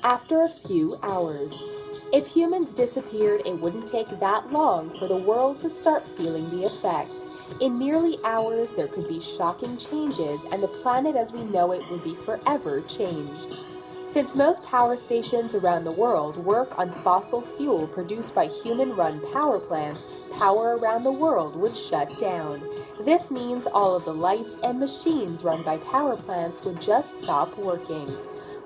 After a few hours. If humans disappeared, it wouldn't take that long for the world to start feeling the effect. In merely hours, there could be shocking changes, and the planet as we know it would be forever changed. Since most power stations around the world work on fossil fuel produced by human-run power plants, power around the world would shut down. This means all of the lights and machines run by power plants would just stop working.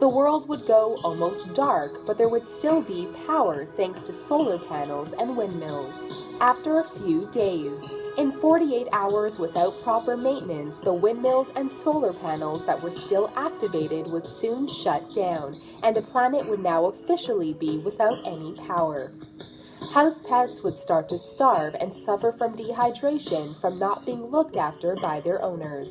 The world would go almost dark, but there would still be power thanks to solar panels and windmills. After a few days. In 48 hours without proper maintenance, the windmills and solar panels that were still activated would soon shut down, and the planet would now officially be without any power. House pets would start to starve and suffer from dehydration from not being looked after by their owners.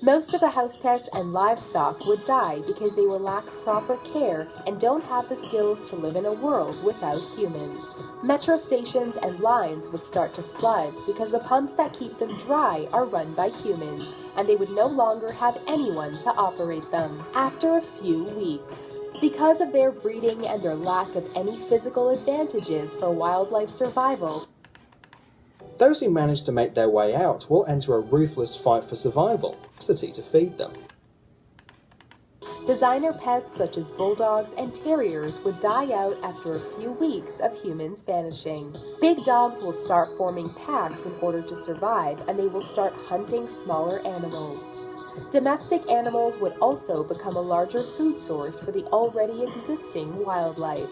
Most of the house pets and livestock would die because they will lack proper care and don't have the skills to live in a world without humans. Metro stations and lines would start to flood because the pumps that keep them dry are run by humans, and they would no longer have anyone to operate them. After a few weeks. Because of their breeding and their lack of any physical advantages for wildlife survival, those who manage to make their way out will enter a ruthless fight for survival, necessity to feed them. Designer pets such as bulldogs and terriers would die out after a few weeks of humans vanishing. Big dogs will start forming packs in order to survive, and they will start hunting smaller animals. Domestic animals would also become a larger food source for the already existing wildlife.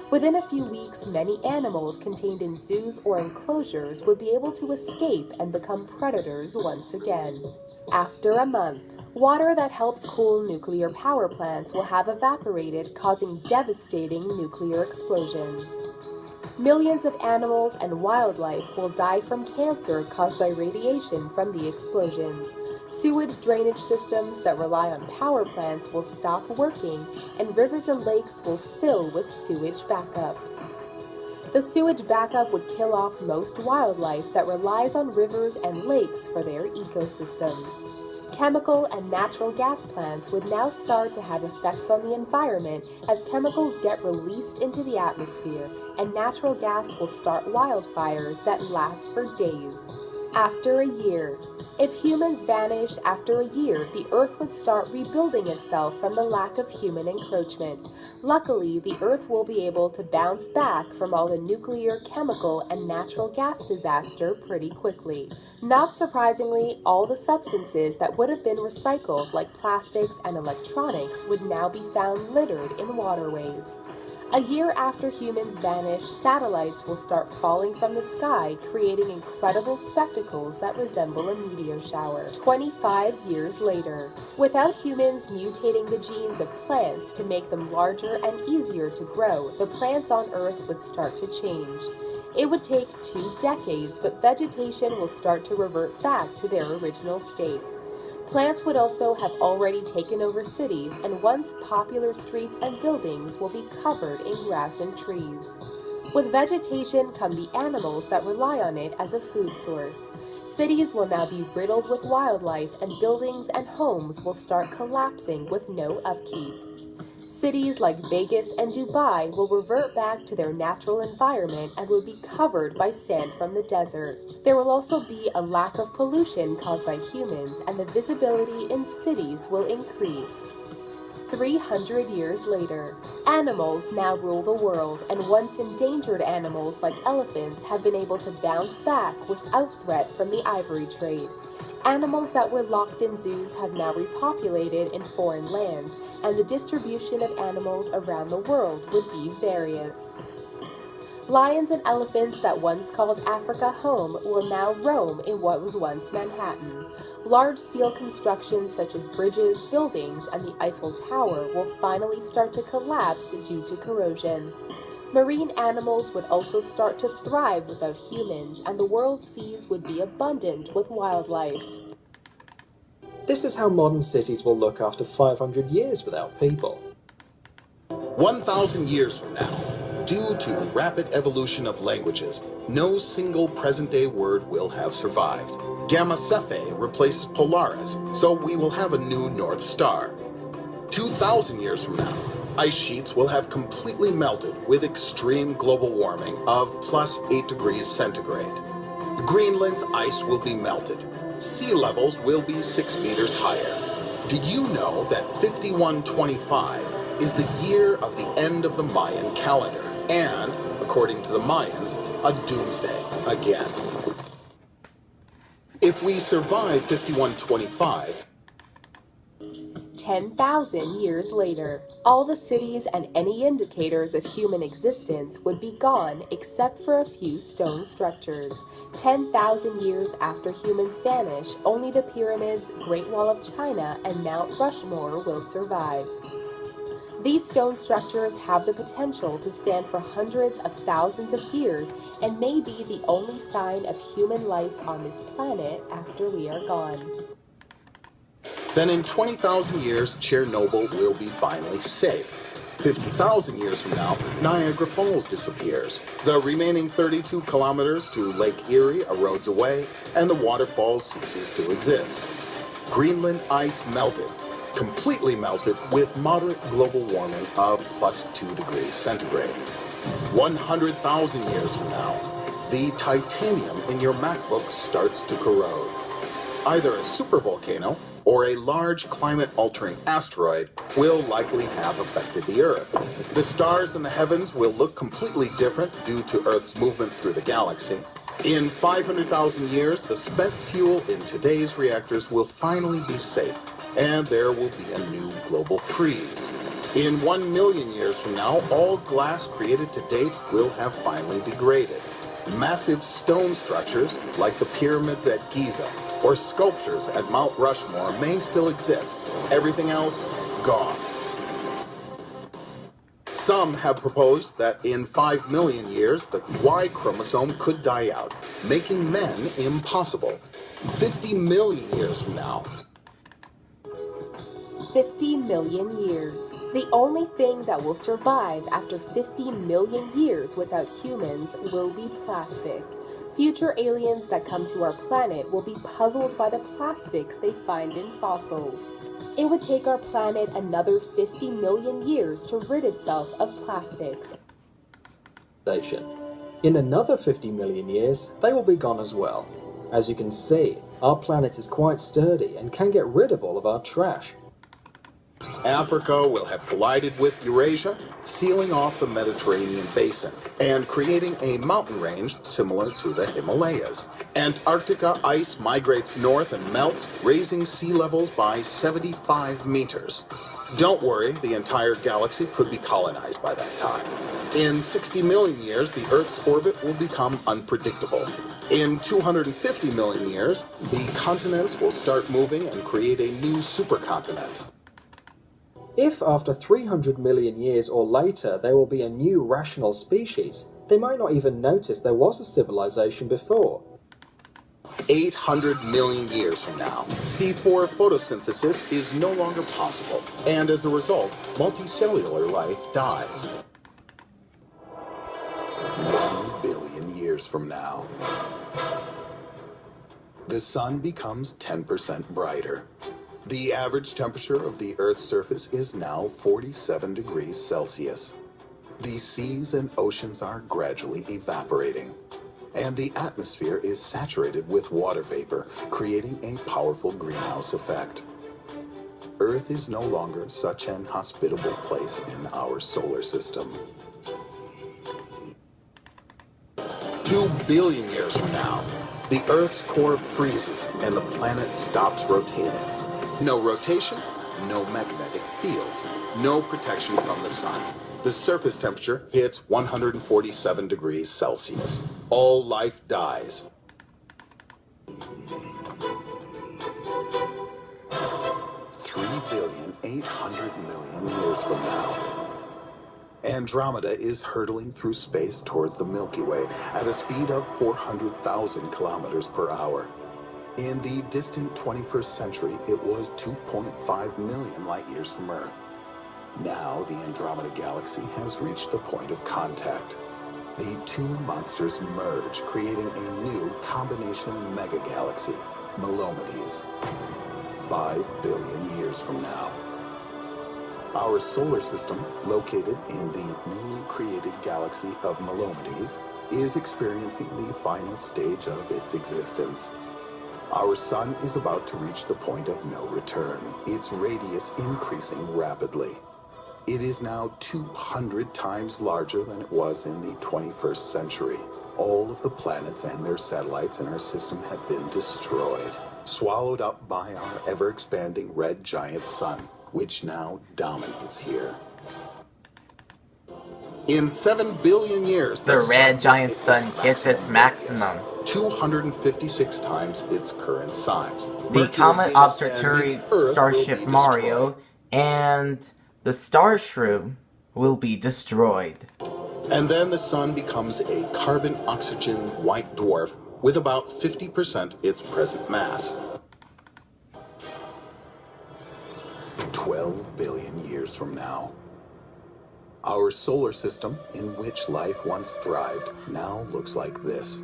Within a few weeks, many animals contained in zoos or enclosures would be able to escape and become predators once again. After a month, water that helps cool nuclear power plants will have evaporated, causing devastating nuclear explosions. Millions of animals and wildlife will die from cancer caused by radiation from the explosions. Sewage drainage systems that rely on power plants will stop working, and rivers and lakes will fill with sewage backup. The sewage backup would kill off most wildlife that relies on rivers and lakes for their ecosystems. Chemical and natural gas plants would now start to have effects on the environment as chemicals get released into the atmosphere, and natural gas will start wildfires that last for days. After a year. If humans vanish after a year, the Earth would start rebuilding itself from the lack of human encroachment. Luckily, the Earth will be able to bounce back from all the nuclear, chemical, and natural gas disaster pretty quickly. Not surprisingly, all the substances that would have been recycled, like plastics and electronics, would now be found littered in waterways. A year after humans vanish, satellites will start falling from the sky, creating incredible spectacles that resemble a meteor shower. 25 years later. Without humans mutating the genes of plants to make them larger and easier to grow, the plants on Earth would start to change. It would take 2 decades, but vegetation will start to revert back to their original state. Plants would also have already taken over cities, and once popular streets and buildings will be covered in grass and trees. With vegetation come the animals that rely on it as a food source. Cities will now be riddled with wildlife, and buildings and homes will start collapsing with no upkeep. Cities like Vegas and Dubai will revert back to their natural environment and will be covered by sand from the desert. There will also be a lack of pollution caused by humans, and the visibility in cities will increase. 300 years later, animals now rule the world, and once endangered animals like elephants have been able to bounce back without threat from the ivory trade. Animals that were locked in zoos have now repopulated in foreign lands, and the distribution of animals around the world would be various. Lions and elephants that once called Africa home will now roam in what was once Manhattan. Large steel constructions such as bridges, buildings, and the Eiffel Tower will finally start to collapse due to corrosion. Marine animals would also start to thrive without humans, and the world's seas would be abundant with wildlife. This is how modern cities will look after 500 years without people. 1,000 years from now, due to rapid evolution of languages, no single present-day word will have survived. Gamma Cephei replaces Polaris, so we will have a new North Star. 2,000 years from now, Ice sheets will have completely melted with extreme global warming of +8 degrees centigrade. Greenland's ice will be melted. Sea levels will be 6 meters higher. Did you know that 5125 is the year of the end of the Mayan calendar and, according to the Mayans, a doomsday again? If we survive 5125, 10,000 years later, all the cities and any indicators of human existence would be gone except for a few stone structures. 10,000 years after humans vanish, only the pyramids, Great Wall of China, and Mount Rushmore will survive. These stone structures have the potential to stand for hundreds of thousands of years and may be the only sign of human life on this planet after we are gone. then in 20,000 years, Chernobyl will be finally safe. 50,000 years from now, Niagara Falls disappears. The remaining 32 kilometers to Lake Erie erodes away, and the waterfall ceases to exist. Greenland ice melted, completely melted, with moderate global warming of +2 degrees centigrade. 100,000 years from now, the titanium in your MacBook starts to corrode. Either a supervolcano or a large climate-altering asteroid will likely have affected the Earth. The stars in the heavens will look completely different due to Earth's movement through the galaxy. In 500,000 years, the spent fuel in today's reactors will finally be safe, and there will be a new global freeze. In 1 million years from now, all glass created to date will have finally degraded. Massive stone structures, like the pyramids at Giza, or sculptures at Mount Rushmore may still exist. Everything else, gone. Some have proposed that in 5 million years, the Y chromosome could die out, making men impossible. 50 million years from now, 50 million years. The only thing that will survive after 50 million years without humans will be plastic. Future aliens that come to our planet will be puzzled by the plastics they find in fossils. It would take our planet another 50 million years to rid itself of plastics. In another 50 million years, they will be gone as well. As you can see, our planet is quite sturdy and can get rid of all of our trash. Africa will have collided with Eurasia, sealing off the Mediterranean basin and creating a mountain range similar to the Himalayas. Antarctica ice migrates north and melts, raising sea levels by 75 meters. Don't worry, the entire galaxy could be colonized by that time. In 60 million years, the Earth's orbit will become unpredictable. In 250 million years, the continents will start moving and create a new supercontinent. If after 300 million years or later there will be a new rational species, they might not even notice there was a civilization before. 800 million years from now, C4 photosynthesis is no longer possible, and as a result, multicellular life dies. 1 billion years from now, the sun becomes 10% brighter. The average temperature of the Earth's surface is now 47 degrees Celsius. The seas and oceans are gradually evaporating, and the atmosphere is saturated with water vapor, creating a powerful greenhouse effect. Earth is no longer such an hospitable place in our solar system. 2 billion years from now, the Earth's core freezes and the planet stops rotating. No rotation, no magnetic fields, no protection from the sun. The surface temperature hits 147 degrees Celsius. All life dies. 3,800,000,000 years from now, Andromeda is hurtling through space towards the Milky Way at a speed of 400,000 kilometers per hour. In the distant 21st century, it was 2.5 million light years from Earth. Now, the Andromeda Galaxy has reached the point of contact. The two monsters merge, creating a new combination megagalaxy, Melomedes. 5 billion years from now, Our solar system, located in the newly created galaxy of Melomedes, is experiencing the final stage of its existence. Our sun is about to reach the point of no return, its radius increasing rapidly. It is now 200 times larger than it was in the 21st century. All of the planets and their satellites in our system have been destroyed, swallowed up by our ever-expanding red giant sun, which now dominates here. In 7 billion years, the red giant sun hits its maximum. 256 times its current size. The Comet Observatory Starship Mario and the Star Shrew will be destroyed. And then the sun becomes a carbon-oxygen white dwarf with about 50% its present mass. 12 billion years from now, our solar system, in which life once thrived, now looks like this.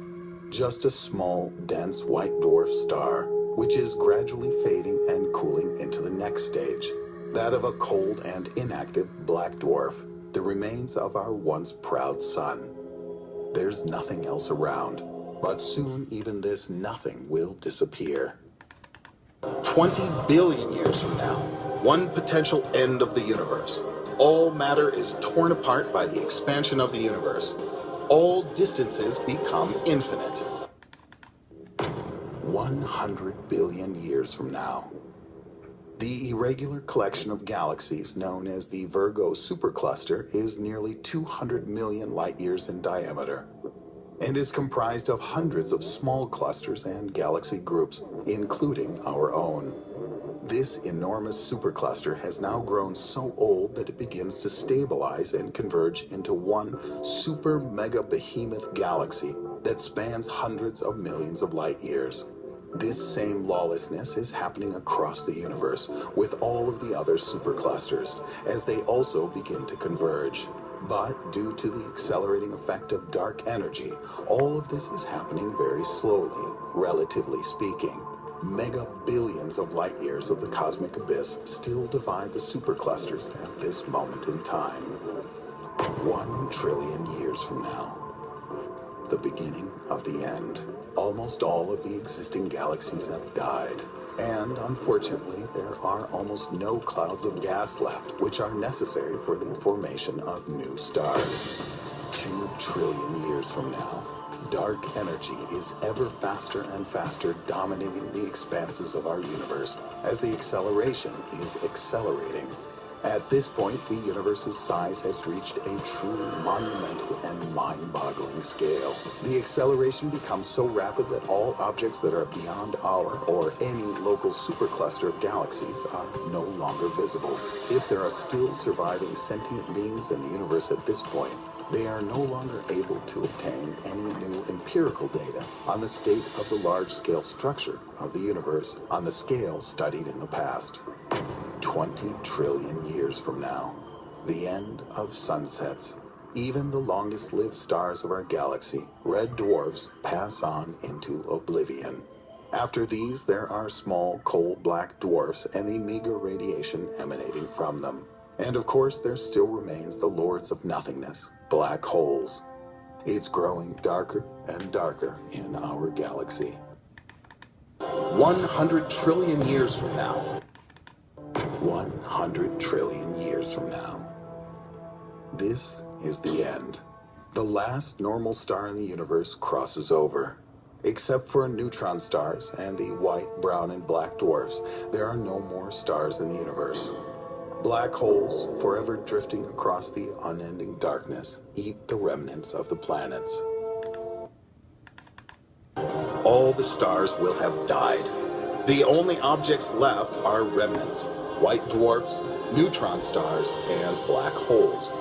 Just a small, dense white dwarf star, which is gradually fading and cooling into the next stage, that of a cold and inactive black dwarf, the remains of our once proud sun. There's nothing else around, but soon even this nothing will disappear. 20 billion years from now, one potential end of the universe. All matter is torn apart by the expansion of the universe. All distances become infinite. 100 billion years from now, the irregular collection of galaxies known as the Virgo supercluster is nearly 200 million light-years in diameter and is comprised of hundreds of small clusters and galaxy groups, including our own. This enormous supercluster has now grown so old that it begins to stabilize and converge into one super mega behemoth galaxy that spans hundreds of millions of light years. This same lawlessness is happening across the universe with all of the other superclusters as they also begin to converge. But due to the accelerating effect of dark energy, all of this is happening very slowly, relatively speaking. Mega billions of light years of the cosmic abyss still divide the superclusters at this moment in time. 1 trillion years from now, the beginning of the end. Almost all of the existing galaxies have died, and unfortunately there are almost no clouds of gas left, which are necessary for the formation of new stars. 2 trillion years from now, dark energy is ever faster and faster dominating the expanses of our universe as the acceleration is accelerating. At this point, the universe's size has reached a truly monumental and mind-boggling scale. The acceleration becomes so rapid that all objects that are beyond our or any local supercluster of galaxies are no longer visible. If there are still surviving sentient beings in the universe at this point, they are no longer able to obtain any new empirical data on the state of the large-scale structure of the universe on the scale studied in the past. 20 trillion years from now, the end of sunsets. Even the longest-lived stars of our galaxy, red dwarfs, pass on into oblivion. After these, there are small, cold black dwarfs and the meager radiation emanating from them. And of course, there still remains the lords of nothingness, black holes. It's growing darker and darker in our galaxy. 100 trillion years from now. 100 trillion years from now. This is the end. The last normal star in the universe crosses over. Except for neutron stars and the white, brown, and black dwarfs, there are no more stars in the universe. Black holes, forever drifting across the unending darkness, eat the remnants of the planets. All the stars will have died. The only objects left are remnants, white dwarfs, neutron stars, and black holes.